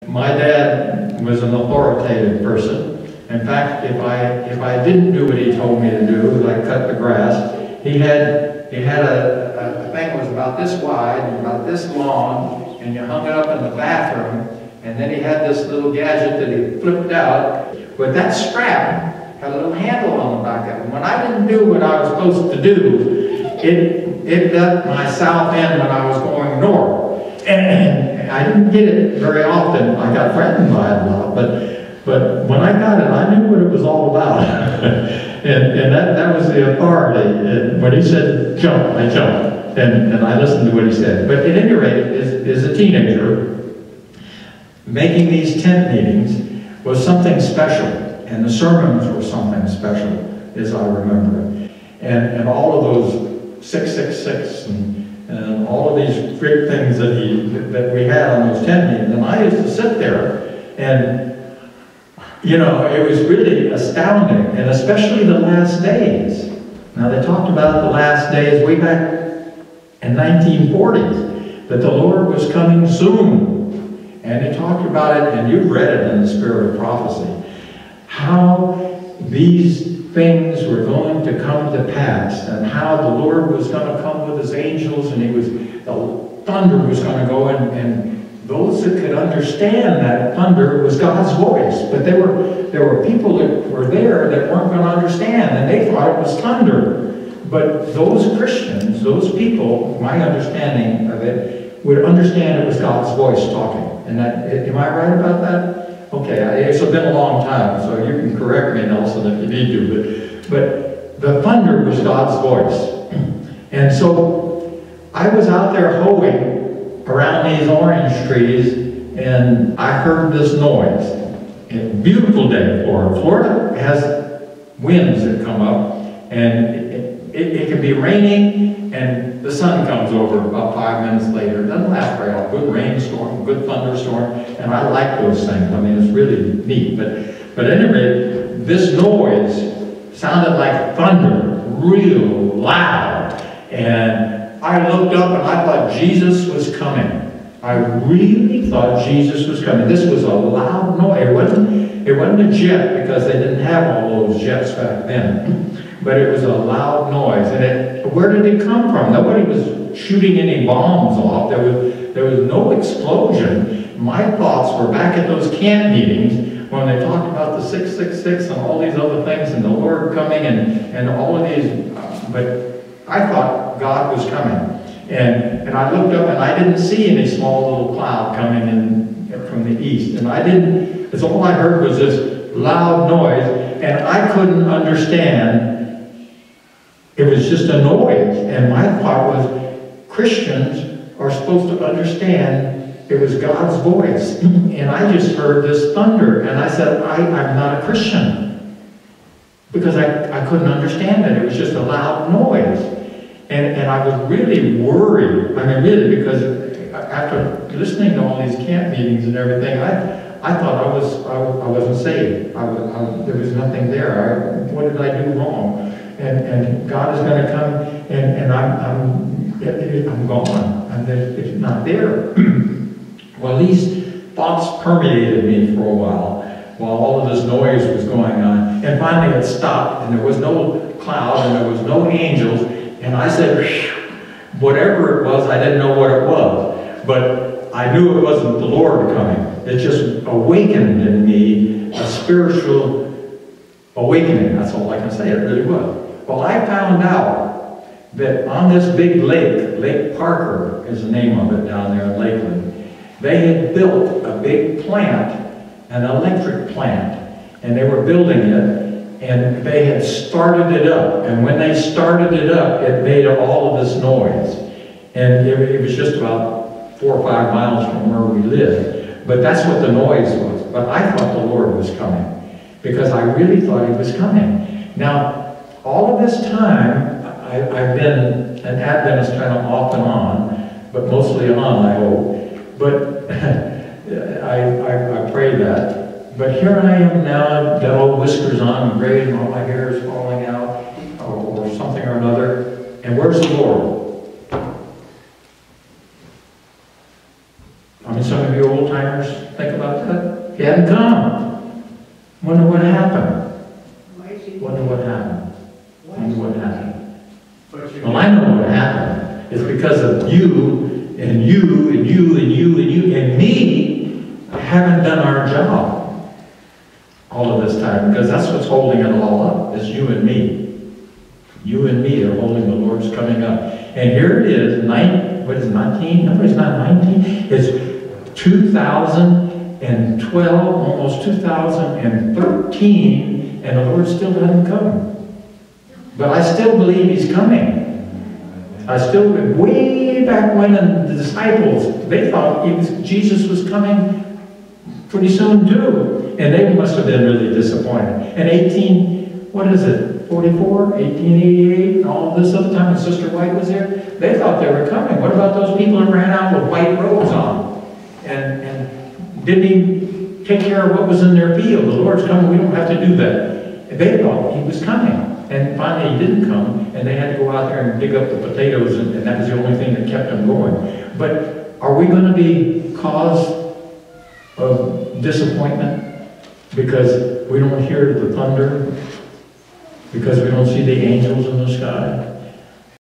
My dad was an authoritative person. In fact, if I didn't do what he told me to do, like cut the grass, he had a thing that was about this wide and about this long, and you hung it up in the bathroom, and then he had this little gadget that he flipped out. But that strap had a little handle on the back of it. When I didn't do what I was supposed to do, it got my south end when I was going north. And I didn't get it very often. I got threatened by it a lot, but when I got it, I knew what it was all about. and that was the authority. And when he said jump, I jumped. And I listened to what he said. But at any rate, as a teenager, making these tent meetings was something special. And the sermons were something special, as I remember it. And all of those 666 and all of these great things that we had on those tent meetings. And I used to sit there, and you know, it was really astounding, and especially the last days. Now, they talked about the last days way back in 1940s, that the Lord was coming soon. And they talked about it, and you've read it in the Spirit of Prophecy, how these things were going to come to pass, and how the Lord was going to come with his angels, and the thunder was going to go, and those that could understand that thunder was God's voice. But there were people that were there that weren't going to understand, and they thought it was thunder. But those Christians, those people, my understanding of it, would understand it was God's voice talking. And am I right about that? Okay, it's been a long time, so you can correct me, Nelson, if you need to. But the thunder was God's voice. And so I was out there hoeing around these orange trees, and I heard this noise. A beautiful day in Florida. Florida has winds that come up, and it can be raining, and the sun comes over about 5 minutes later. It doesn't last very long. Good rainstorm, good thunderstorm, and I like those things. I mean, it's really neat. But anyway, this noise sounded like thunder, real loud, and I looked up and I thought Jesus was coming. I really thought Jesus was coming. This was a loud noise. It wasn't a jet, because they didn't have all those jets back then. But it was a loud noise. And where did it come from? Nobody was shooting any bombs off. There was no explosion. My thoughts were back at those camp meetings when they talked about the 666 and all these other things, and the Lord coming, and all of these. But I thought God was coming. And I looked up, and I didn't see any small little cloud coming in from the east. And it's all I heard was this loud noise, and I couldn't understand. It was just a noise. And my thought was, Christians are supposed to understand it was God's voice. And I just heard this thunder, and I said, I'm not a Christian, because I couldn't understand it. It was just a loud noise. And I was really worried. I mean, really, because after listening to all these camp meetings and everything, I thought I wasn't saved. There was nothing there. What did I do wrong? And God is going to come, and I'm gone. And it's not there. Well, these thoughts permeated me for a while all of this noise was going on. And finally it stopped, and there was no cloud, and there was no angels. And I said, whatever it was, I didn't know what it was. But I knew it wasn't the Lord coming. It just awakened in me a spiritual awakening. That's all I can say. It really was. Well, I found out that on this big lake, Lake Parker is the name of it down there in Lakeland, they had built a big plant, an electric plant, and they were building it. And they had started it up, and when they started it up, it made all of this noise. And it was just about 4 or 5 miles from where we lived. But that's what the noise was. But I thought the Lord was coming, because I really thought he was coming. Now, all of this time, I've been an Adventist kind of off and on, but mostly on, I hope. But I pray that. But here I am now, got all whiskers on and gray, and all my hair is falling out, or something or another. And where's the Lord? I mean, some of you old-timers think about about that. He hadn't come. Wonder what happened. Wonder what happened. Wonder what happened. Well, I know what happened. It's because of you, and you, and you, and you, and you, and me haven't done our job all of this time, because that's what's holding it all up, is you and me. You and me are holding the Lord's coming up. And here it is, what is it, 19? No, it's not 19. It's 2012, almost 2013, and the Lord still hasn't come. But I still believe He's coming. I still, way back when the disciples, they thought Jesus was coming pretty soon too. And they must have been really disappointed. And 44, 1888, and all this other time when Sister White was there, they thought they were coming. What about those people who ran out with white robes on and didn't even take care of what was in their field? The Lord's coming, we don't have to do that. They thought He was coming. And finally He didn't come, and they had to go out there and dig up the potatoes, and that was the only thing that kept them going. But are we going to be cause of disappointment because we don't hear the thunder? Because we don't see the angels in the sky?